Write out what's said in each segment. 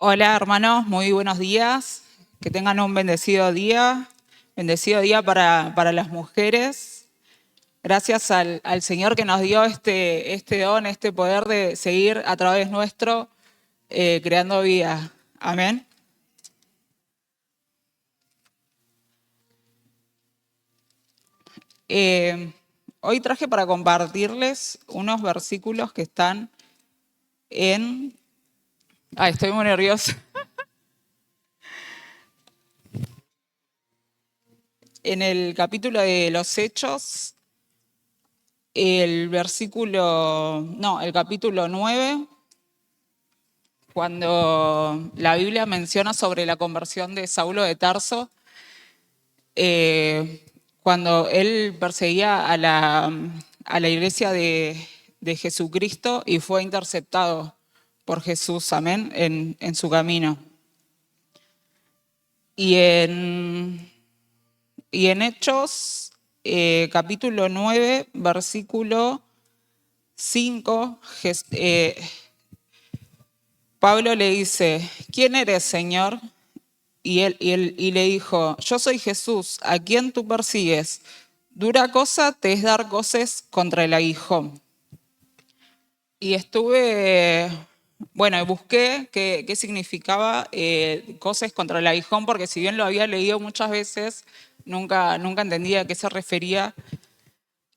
Hola hermanos, muy buenos días. Que tengan un bendecido día para las mujeres. Gracias al Señor que nos dio este don, este poder de seguir a través nuestro creando vida. Amén. Eh, Hoy traje para compartirles unos versículos que están en... Ay, estoy muy nerviosa. En el capítulo de los Hechos, el capítulo 9, cuando la Biblia menciona sobre la conversión de Saulo de Tarso, eh, cuando él perseguía a la iglesia de Jesucristo y fue interceptado por Jesús, amén, en su camino. Y en Hechos, capítulo 9, versículo 5, Pablo le dice: ¿quién eres, Señor? Y le dijo: yo soy Jesús, a quien tú persigues. Dura cosa te es dar coces contra el aguijón. Y busqué qué significaba coces contra el aguijón, porque si bien lo había leído muchas veces, nunca entendía a qué se refería.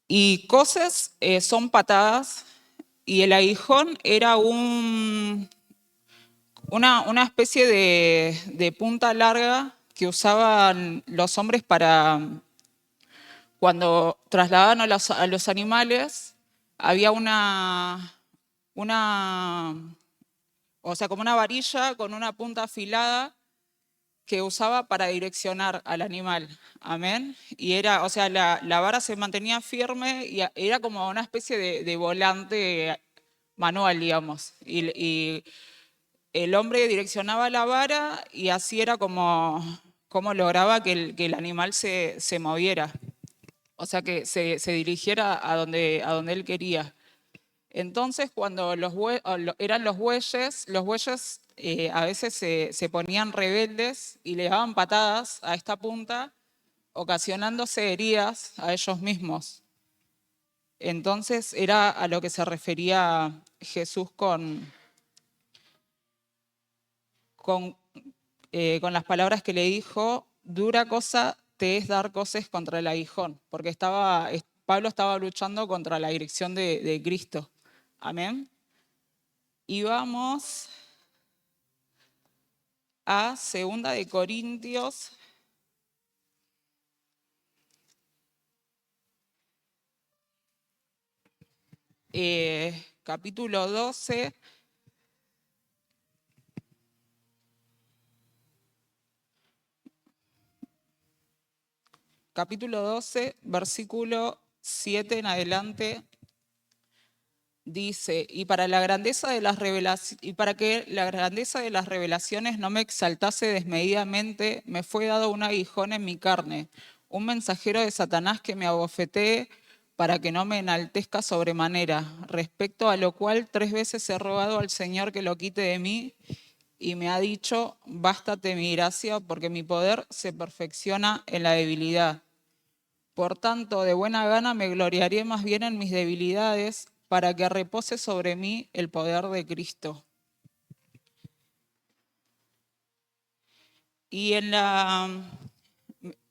Y coces son patadas, y el aguijón era una especie de punta larga que usaban los hombres para cuando trasladaban a los animales. Había como una varilla con una punta afilada que usaba para direccionar al animal. Amén. Y la vara se mantenía firme y era como una especie de volante manual, digamos. Y el hombre direccionaba la vara y así era como lograba que el animal se moviera. O sea, que se dirigiera a donde él quería. Entonces, cuando eran los bueyes a veces se ponían rebeldes y le daban patadas a esta punta, ocasionándose heridas a ellos mismos. Entonces, era a lo que se refería Jesús con las palabras que le dijo: dura cosa te es dar coces contra el aguijón, porque Pablo estaba luchando contra la dirección de Cristo. Amén. Y vamos a 2 Corintios, capítulo 12. Capítulo 12, versículo 7 en adelante, dice: y para que la grandeza de las revelaciones no me exaltase desmedidamente, me fue dado un aguijón en mi carne, un mensajero de Satanás que me abofetee para que no me enaltezca sobremanera, respecto a lo cual 3 veces he rogado al Señor que lo quite de mí, y me ha dicho: bástate mi gracia, porque mi poder se perfecciona en la debilidad. Por tanto, de buena gana me gloriaré más bien en mis debilidades, para que repose sobre mí el poder de Cristo. Y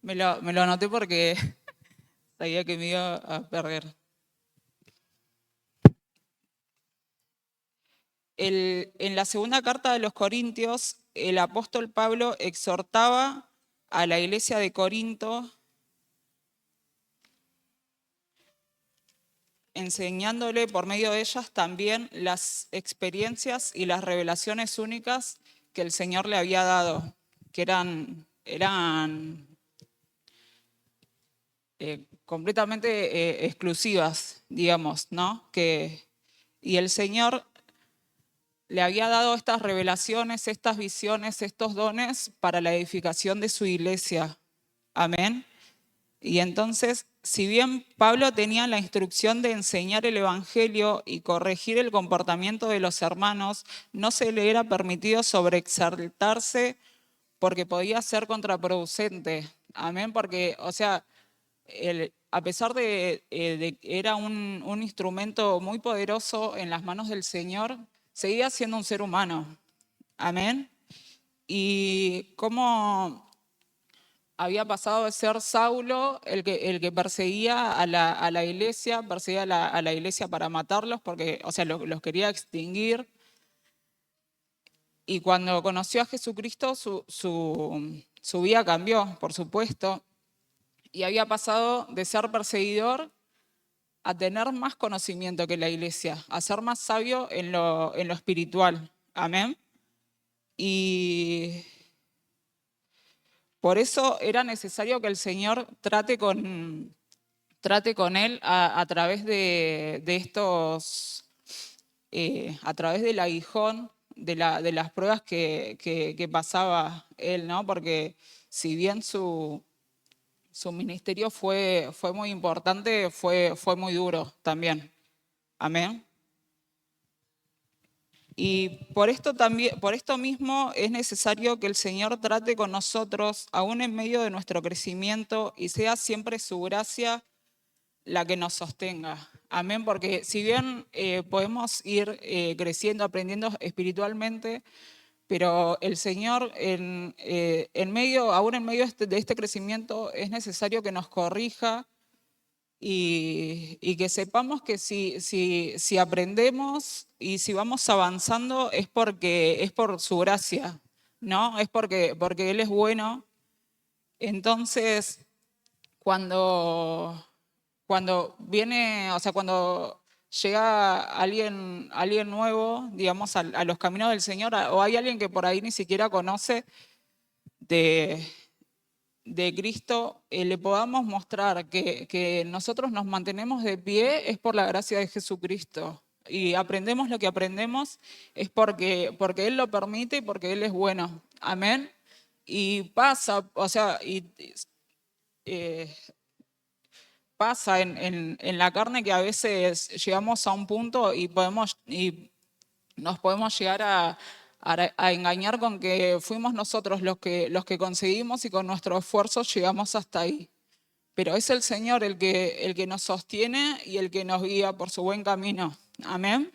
me lo anoté porque sabía que me iba a perder. En la segunda carta de los Corintios, el apóstol Pablo exhortaba a la iglesia de Corinto, enseñándole por medio de ellas también las experiencias y las revelaciones únicas que el Señor le había dado, que eran completamente exclusivas, digamos, ¿no? Y el Señor le había dado estas revelaciones, estas visiones, estos dones para la edificación de su iglesia. Amén. Y entonces si bien Pablo tenía la instrucción de enseñar el Evangelio y corregir el comportamiento de los hermanos, no se le era permitido sobreexaltarse porque podía ser contraproducente. Amén, porque, o sea, a pesar de que era un instrumento muy poderoso en las manos del Señor, seguía siendo un ser humano. Amén. Y cómo había pasado de ser Saulo el que perseguía a la iglesia, perseguía a la iglesia para matarlos, porque, o sea, los quería extinguir. Y cuando conoció a Jesucristo, su vida cambió, por supuesto, y había pasado de ser perseguidor a tener más conocimiento que la iglesia, a ser más sabio en lo espiritual. Amén. Y por eso era necesario que el Señor trate con él a través de estos, a través del aguijón, de las pruebas que pasaba él, ¿no? Porque si bien su ministerio fue muy importante, fue muy duro también. Amén. Y por esto también, por esto mismo es necesario que el Señor trate con nosotros, aún en medio de nuestro crecimiento, y sea siempre su gracia la que nos sostenga. Amén, porque si bien podemos ir creciendo, aprendiendo espiritualmente, pero el Señor aún en medio de este crecimiento es necesario que nos corrija y que sepamos que si aprendemos y si vamos avanzando es porque es por su gracia, ¿no? Es porque Él es bueno. Entonces, cuando, cuando viene, o sea, cuando llega alguien nuevo, digamos, a los caminos del Señor, o hay alguien que por ahí ni siquiera conoce de, de Cristo, le podamos mostrar que nosotros nos mantenemos de pie es por la gracia de Jesucristo. Y aprendemos lo que aprendemos es porque Él lo permite y porque Él es bueno. Amén. Y pasa, o sea, eh, pasa en la carne que a veces llegamos a un punto y nos podemos llegar a engañar con que fuimos nosotros los que conseguimos y con nuestro esfuerzo llegamos hasta ahí. Pero es el Señor el que nos sostiene y el que nos guía por su buen camino. Amén.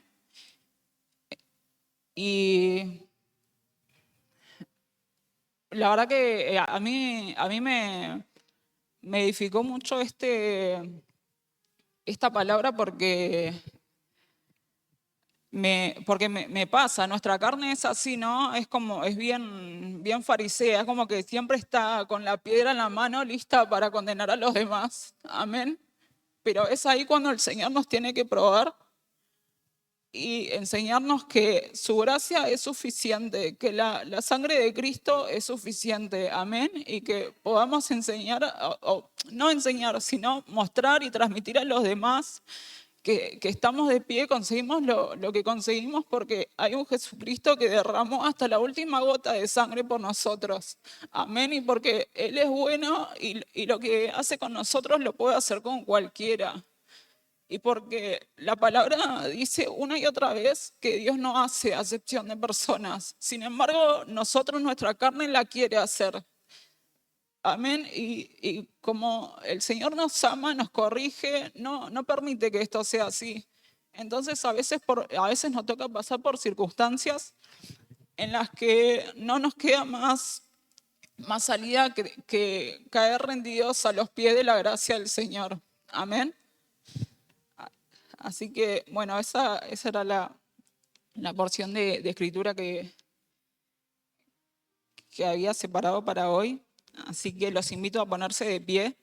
Y la verdad que a mí me edificó mucho esta palabra porque me pasa, nuestra carne es así, ¿no? Es como, es bien farisea, es como que siempre está con la piedra en la mano lista para condenar a los demás. Amén. Pero es ahí cuando el Señor nos tiene que probar y enseñarnos que su gracia es suficiente, que la sangre de Cristo es suficiente. Amén. Y que podamos enseñar, o no enseñar, sino mostrar y transmitir a los demás que estamos de pie, conseguimos lo que conseguimos porque hay un Jesucristo que derramó hasta la última gota de sangre por nosotros. Amén. Y porque Él es bueno y lo que hace con nosotros lo puede hacer con cualquiera. Y porque la palabra dice una y otra vez que Dios no hace acepción de personas. Sin embargo, nosotros nuestra carne la quiere hacer. Amén. Y como el Señor nos ama, nos corrige, no permite que esto sea así. Entonces a veces nos toca pasar por circunstancias en las que no nos queda más salida que caer rendidos a los pies de la gracia del Señor. Amén. Así que, bueno, esa era la porción de escritura que había separado para hoy. Así que los invito a ponerse de pie.